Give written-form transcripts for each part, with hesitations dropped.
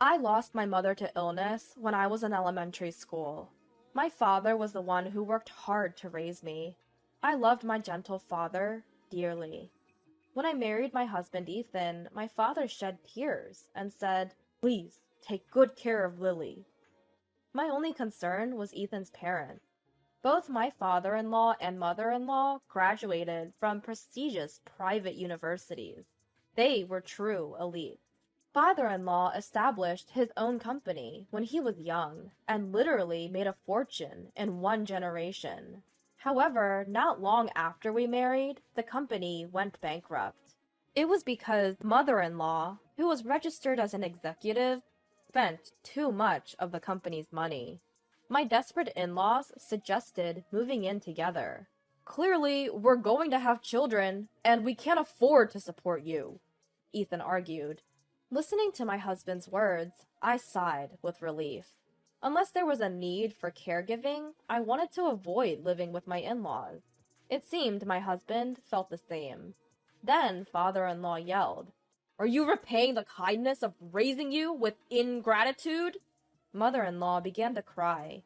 I lost my mother to illness when I was in elementary school. My father was the one who worked hard to raise me. I loved my gentle father dearly. When I married my husband Ethan, my father shed tears and said, "Please, take good care of Lily." My only concern was Ethan's parents. Both my father-in-law and mother-in-law graduated from prestigious private universities. They were true elite. Father-in-law established his own company when he was young and literally made a fortune in one generation. However, not long after we married, the company went bankrupt. It was because mother-in-law, who was registered as an executive, spent too much of the company's money. My desperate in-laws suggested moving in together. "Clearly, we're going to have children, and we can't afford to support you," Ethan argued. Listening to my husband's words, I sighed with relief. Unless there was a need for caregiving, I wanted to avoid living with my in-laws. It seemed my husband felt the same. Then father-in-law yelled, "Are you repaying the kindness of raising you with ingratitude?" Mother-in-law began to cry.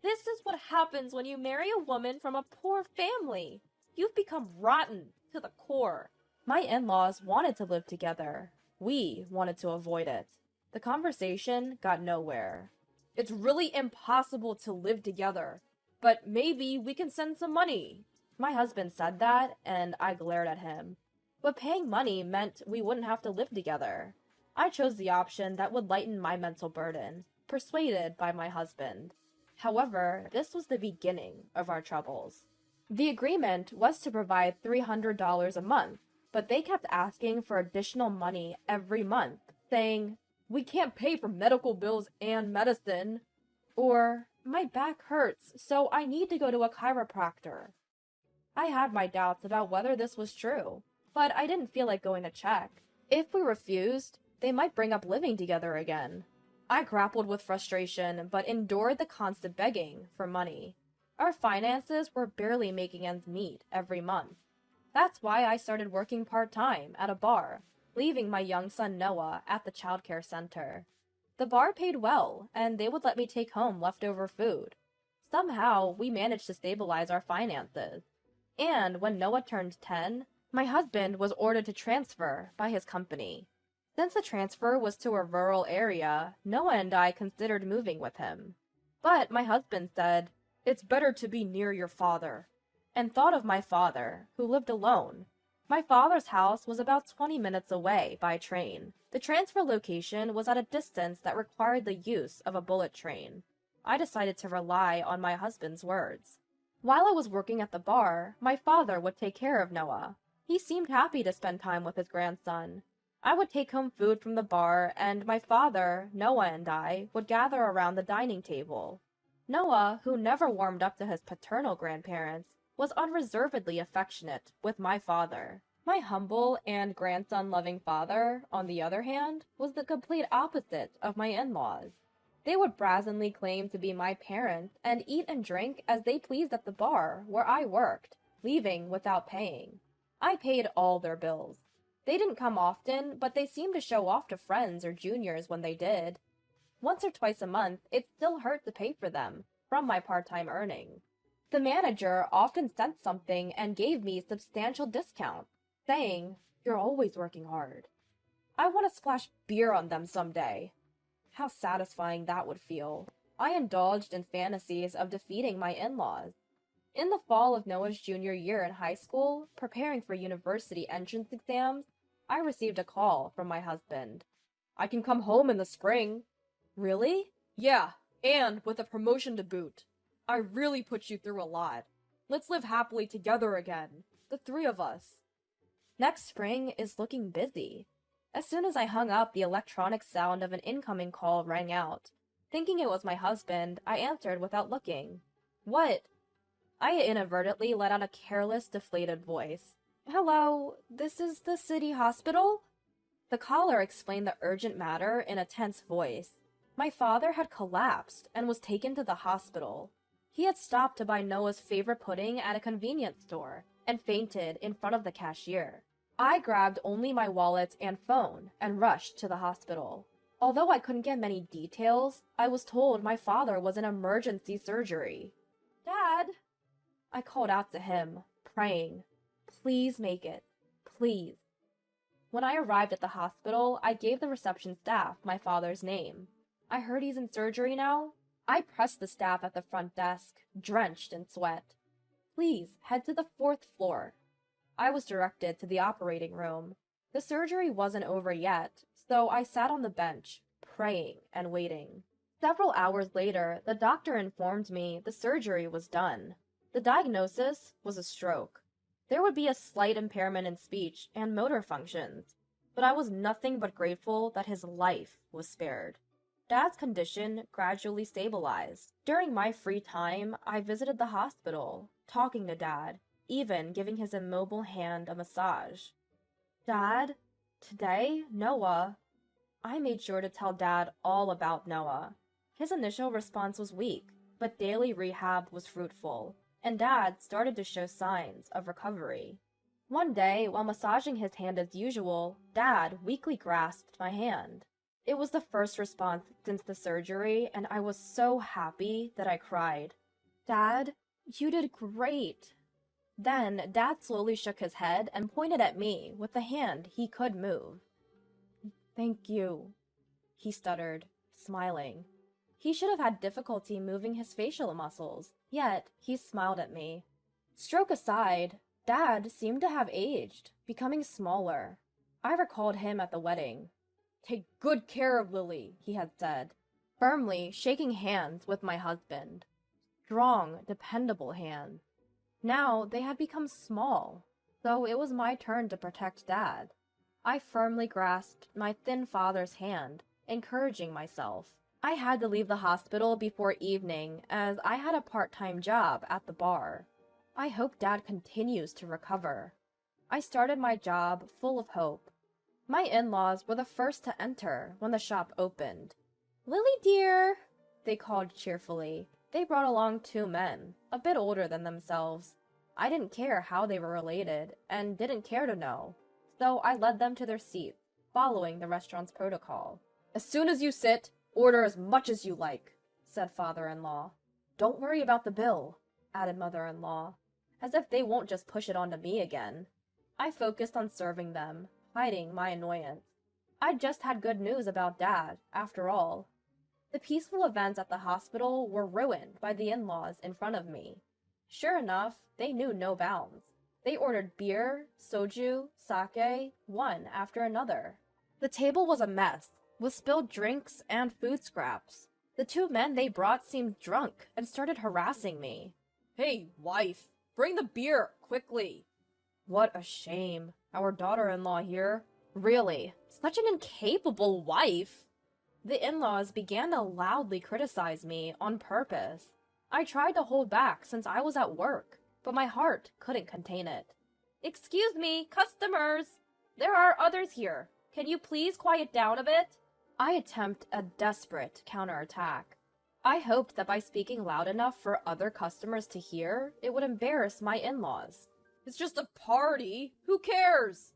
"This is what happens when you marry a woman from a poor family. You've become rotten to the core." My in-laws wanted to live together. We wanted to avoid it. The conversation got nowhere. "It's really impossible to live together, but maybe we can send some money." My husband said that, and I glared at him. But paying money meant we wouldn't have to live together. I chose the option that would lighten my mental burden, persuaded by my husband. However, this was the beginning of our troubles. The agreement was to provide $300 a month, but they kept asking for additional money every month, saying, "We can't pay for medical bills and medicine," or "My back hurts, so I need to go to a chiropractor." I had my doubts about whether this was true, but I didn't feel like going to check. If we refused, they might bring up living together again. I grappled with frustration, but endured the constant begging for money. Our finances were barely making ends meet every month. That's why I started working part-time at a bar, leaving my young son Noah at the childcare center. The bar paid well, and they would let me take home leftover food. Somehow, we managed to stabilize our finances. And when Noah turned 10, my husband was ordered to transfer by his company. Since the transfer was to a rural area, Noah and I considered moving with him. But my husband said, "It's better to be near your father," and thought of my father, who lived alone. My father's house was about 20 minutes away by train. The transfer location was at a distance that required the use of a bullet train. I decided to rely on my husband's words. While I was working at the bar, my father would take care of Noah. He seemed happy to spend time with his grandson. I would take home food from the bar, and my father, Noah, and I would gather around the dining table. Noah, who never warmed up to his paternal grandparents, was unreservedly affectionate with my father. My humble and grandson-loving father, on the other hand, was the complete opposite of my in-laws. They would brazenly claim to be my parents and eat and drink as they pleased at the bar where I worked, leaving without paying. I paid all their bills. They didn't come often, but they seemed to show off to friends or juniors when they did. Once or twice a month, it still hurt to pay for them, from my part-time earnings. The manager often sent something and gave me substantial discounts, saying, "You're always working hard." I want to splash beer on them someday. How satisfying that would feel. I indulged in fantasies of defeating my in-laws. In the fall of Noah's junior year in high school, preparing for university entrance exams, I received a call from my husband. "I can come home in the spring." "Really?" "Yeah, and with a promotion to boot. I really put you through a lot. Let's live happily together again, the three of us." Next spring is looking busy. As soon as I hung up, the electronic sound of an incoming call rang out. Thinking it was my husband, I answered without looking. "What?" I inadvertently let out a careless, deflated voice. "Hello, this is the city hospital?" The caller explained the urgent matter in a tense voice. My father had collapsed and was taken to the hospital. He had stopped to buy Noah's favorite pudding at a convenience store and fainted in front of the cashier. I grabbed only my wallet and phone and rushed to the hospital. Although I couldn't get many details, I was told my father was in emergency surgery. Dad! I called out to him, praying, "Please make it. Please." When I arrived at the hospital, I gave the reception staff my father's name. "I heard he's in surgery now." I pressed the staff at the front desk, drenched in sweat. "Please head to the 4th floor." I was directed to the operating room. The surgery wasn't over yet, so I sat on the bench, praying and waiting. Several hours later, the doctor informed me the surgery was done. The diagnosis was a stroke. There would be a slight impairment in speech and motor functions, but I was nothing but grateful that his life was spared. Dad's condition gradually stabilized. During my free time, I visited the hospital, talking to Dad, even giving his immobile hand a massage. "Dad, today, Noah." I made sure to tell Dad all about Noah. His initial response was weak, but daily rehab was fruitful, and Dad started to show signs of recovery. One day, while massaging his hand as usual, Dad weakly grasped my hand. It was the first response since the surgery, and I was so happy that I cried. "Dad, you did great." Then, Dad slowly shook his head and pointed at me with the hand he could move. "Thank you," he stuttered, smiling. He should have had difficulty moving his facial muscles, yet he smiled at me. Stroke aside, Dad seemed to have aged, becoming smaller. I recalled him at the wedding. "Take good care of Lily," he had said, firmly shaking hands with my husband. Strong, dependable hands. Now they had become small, so it was my turn to protect Dad. I firmly grasped my thin father's hand, encouraging myself. I had to leave the hospital before evening, as I had a part-time job at the bar. I hope Dad continues to recover. I started my job full of hope. My in-laws were the first to enter when the shop opened. "Lily dear," they called cheerfully. They brought along 2 men, a bit older than themselves. I didn't care how they were related, and didn't care to know, so I led them to their seats, following the restaurant's protocol. "As soon as you sit, order as much as you like," said father-in-law. "Don't worry about the bill," added mother-in-law, as if they won't just push it onto me again. I focused on serving them, hiding my annoyance. I'd just had good news about Dad, after all. The peaceful events at the hospital were ruined by the in-laws in front of me. Sure enough, they knew no bounds. They ordered beer, soju, sake, one after another. The table was a mess, with spilled drinks and food scraps. The 2 men they brought seemed drunk and started harassing me. "Hey, wife, bring the beer, quickly." What a shame. Our daughter-in-law here. Really, such an incapable wife. The in-laws began to loudly criticize me on purpose. I tried to hold back since I was at work, but my heart couldn't contain it. "Excuse me, customers! There are others here. Can you please quiet down a bit?" I attempt a desperate counterattack. I hoped that by speaking loud enough for other customers to hear, it would embarrass my in-laws. "It's just a party. Who cares?"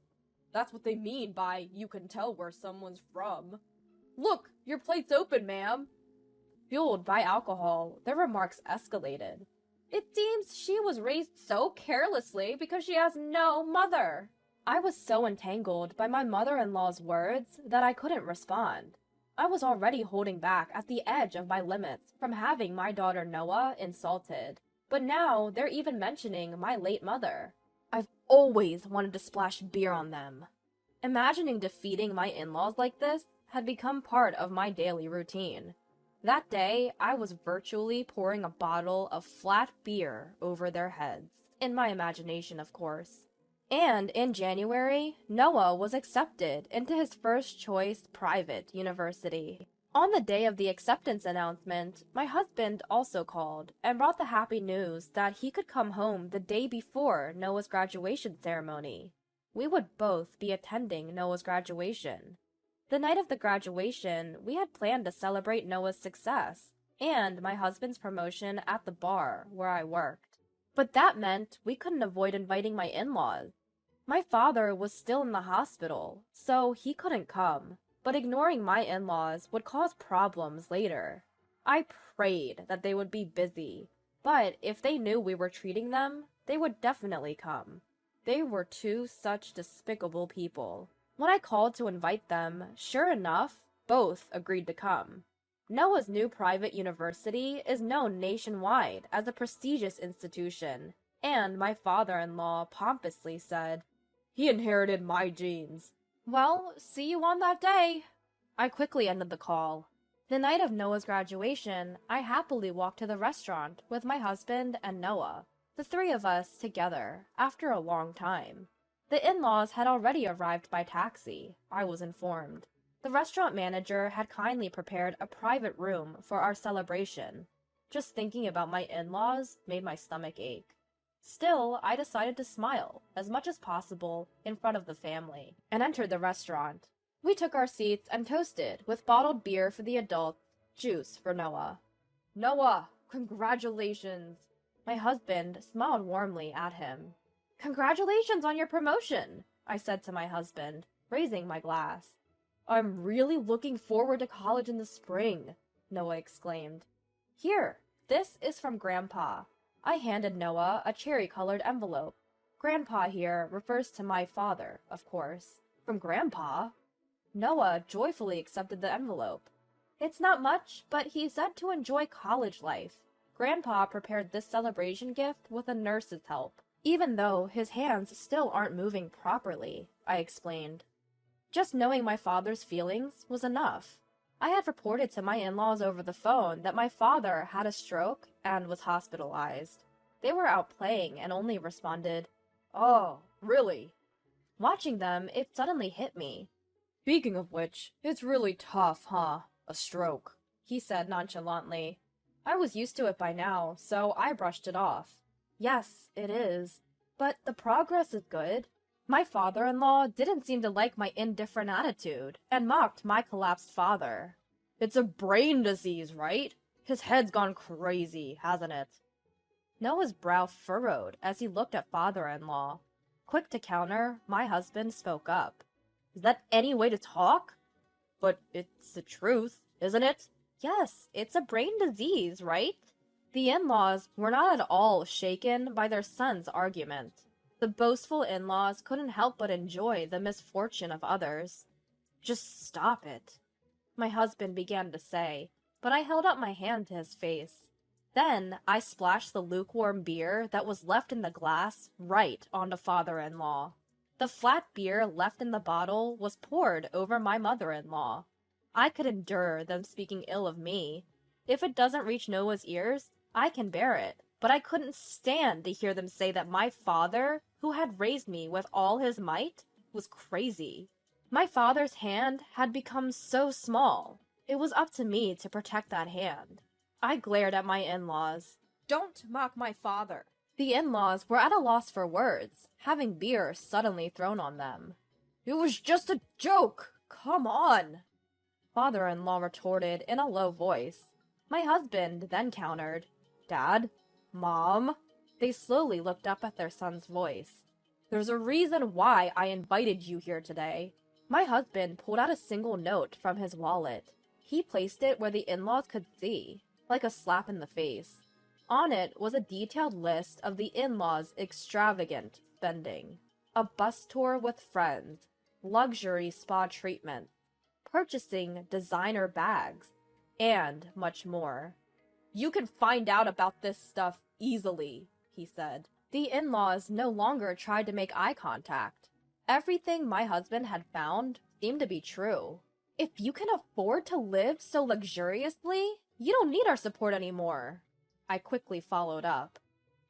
That's what they mean by "you can tell where someone's from." "Look, your plate's open, ma'am." Fueled by alcohol, their remarks escalated. "It seems she was raised so carelessly because she has no mother." I was so entangled by my mother-in-law's words that I couldn't respond. I was already holding back at the edge of my limits from having my daughter Noah insulted. But now they're even mentioning my late mother. I've always wanted to splash beer on them. Imagining defeating my in-laws like this had become part of my daily routine. That day, I was virtually pouring a bottle of flat beer over their heads. In my imagination, of course. And in January, Noah was accepted into his first choice private university. On the day of the acceptance announcement, my husband also called and brought the happy news that he could come home the day before Noah's graduation ceremony. We would both be attending Noah's graduation. The night of the graduation, we had planned to celebrate Noah's success and my husband's promotion at the bar where I worked. But that meant we couldn't avoid inviting my in-laws. My father was still in the hospital, so he couldn't come. but ignoring my in-laws would cause problems later. I prayed that they would be busy, but if they knew we were treating them, they would definitely come. They were two such despicable people. When I called to invite them, sure enough, both agreed to come. Noah's new private university is known nationwide as a prestigious institution, and my father-in-law pompously said, "He inherited my genes." Well, see you on that day. I quickly ended the call. The night of Noah's graduation, I happily walked to the restaurant with my husband and Noah, the three of us together, after a long time. The in-laws had already arrived by taxi, I was informed. The restaurant manager had kindly prepared a private room for our celebration. Just thinking about my in-laws made my stomach ache. Still, I decided to smile as much as possible in front of the family and entered the restaurant. We took our seats and toasted with bottled beer for the adults, juice for Noah. "Noah, congratulations!" My husband smiled warmly at him. "Congratulations on your promotion," I said to my husband, raising my glass. "I'm really looking forward to college in the spring," Noah exclaimed. "Here, this is from Grandpa." I handed Noah a cherry-colored envelope. Grandpa here refers to my father, of course. From Grandpa? Noah joyfully accepted the envelope. It's not much, but he said to enjoy college life. Grandpa prepared this celebration gift with a nurse's help, even though his hands still aren't moving properly, I explained. Just knowing my father's feelings was enough. I had reported to my in-laws over the phone that my father had a stroke and was hospitalized. They were out playing and only responded, "Oh, really?" Watching them, it suddenly hit me. "Speaking of which, it's really tough, huh? A stroke," he said nonchalantly. I was used to it by now, so I brushed it off. Yes, it is. But the progress is good. My father-in-law didn't seem to like my indifferent attitude, and mocked my collapsed father. "It's a brain disease, right? His head's gone crazy, hasn't it?" Noah's brow furrowed as he looked at father-in-law. Quick to counter, my husband spoke up. "Is that any way to talk?" "But it's the truth, isn't it?" "Yes, it's a brain disease, right?" The in-laws were not at all shaken by their son's argument. The boastful in-laws couldn't help but enjoy the misfortune of others. "Just stop it," my husband began to say, but I held up my hand to his face. Then I splashed the lukewarm beer that was left in the glass right onto father-in-law. The flat beer left in the bottle was poured over my mother-in-law. I could endure them speaking ill of me. If it doesn't reach Noah's ears, I can bear it. But I couldn't stand to hear them say that my father, who had raised me with all his might, was crazy. My father's hand had become so small. It was up to me to protect that hand. I glared at my in-laws. "Don't mock my father." The in-laws were at a loss for words, having beer suddenly thrown on them. "It was just a joke! Come on!" Father-in-law retorted in a low voice. My husband then countered, "Dad? Mom?" They slowly looked up at their son's voice. "There's a reason why I invited you here today." My husband pulled out a single note from his wallet. He placed it where the in-laws could see, like a slap in the face. On it was a detailed list of the in-laws' extravagant spending. A bus tour with friends, luxury spa treatment, purchasing designer bags, and much more. "You can find out about this stuff easily," he said. The in-laws no longer tried to make eye contact. Everything my husband had found seemed to be true. "If you can afford to live so luxuriously, you don't need our support anymore," I quickly followed up.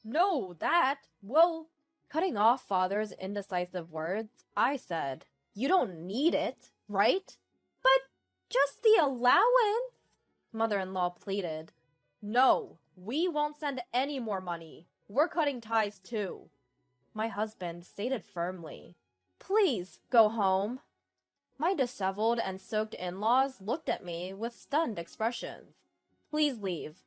"No, that, well..." Cutting off father's indecisive words, I said, "You don't need it, right?" "But just the allowance," mother-in-law pleaded. "No, we won't send any more money. We're cutting ties too," my husband stated firmly. "Please go home." My disheveled and soaked in-laws looked at me with stunned expressions. "Please leave."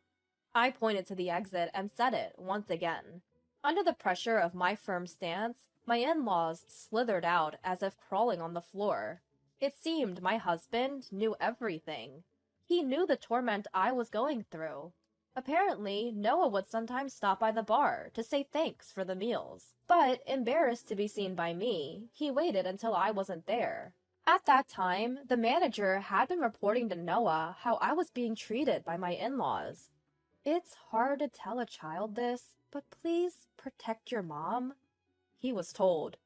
I pointed to the exit and said it once again. Under the pressure of my firm stance, my in-laws slithered out as if crawling on the floor. It seemed my husband knew everything. He knew the torment I was going through. Apparently, Noah would sometimes stop by the bar to say thanks for the meals. But, embarrassed to be seen by me, he waited until I wasn't there. At that time, the manager had been reporting to Noah how I was being treated by my in-laws. "It's hard to tell a child this, but please protect your mom," he was told.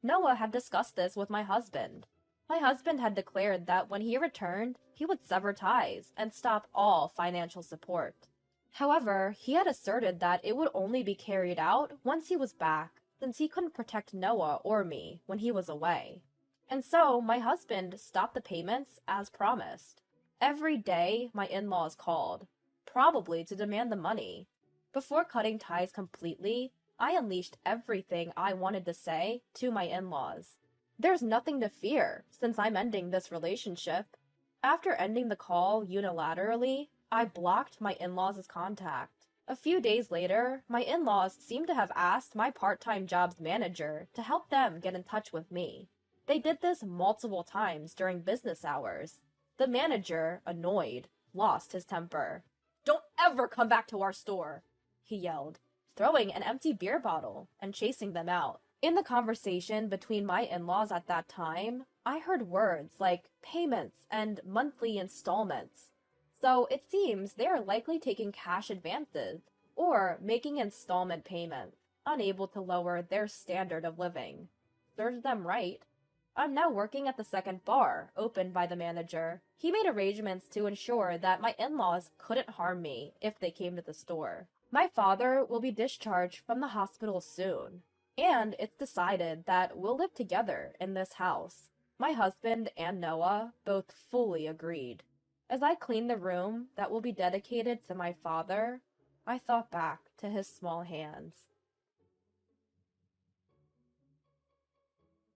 Noah had discussed this with my husband. My husband had declared that when he returned, he would sever ties and stop all financial support. However, he had asserted that it would only be carried out once he was back, since he couldn't protect Noah or me when he was away. And so, my husband stopped the payments as promised. Every day, my in-laws called, probably to demand the money. Before cutting ties completely, I unleashed everything I wanted to say to my in-laws. There's nothing to fear, since I'm ending this relationship. After ending the call unilaterally, I blocked my in-laws' contact. A few days later, my in-laws seemed to have asked my part-time job's manager to help them get in touch with me. They did this multiple times during business hours. The manager, annoyed, lost his temper. "Don't ever come back to our store," he yelled, throwing an empty beer bottle and chasing them out. In the conversation between my in-laws at that time, I heard words like payments and monthly installments. So it seems they are likely taking cash advances or making installment payments, unable to lower their standard of living. Serves them right. I'm now working at the second bar, opened by the manager. He made arrangements to ensure that my in-laws couldn't harm me if they came to the store. My father will be discharged from the hospital soon, and it's decided that we'll live together in this house. My husband and Noah both fully agreed. As I cleaned the room that will be dedicated to my father, I thought back to his small hands.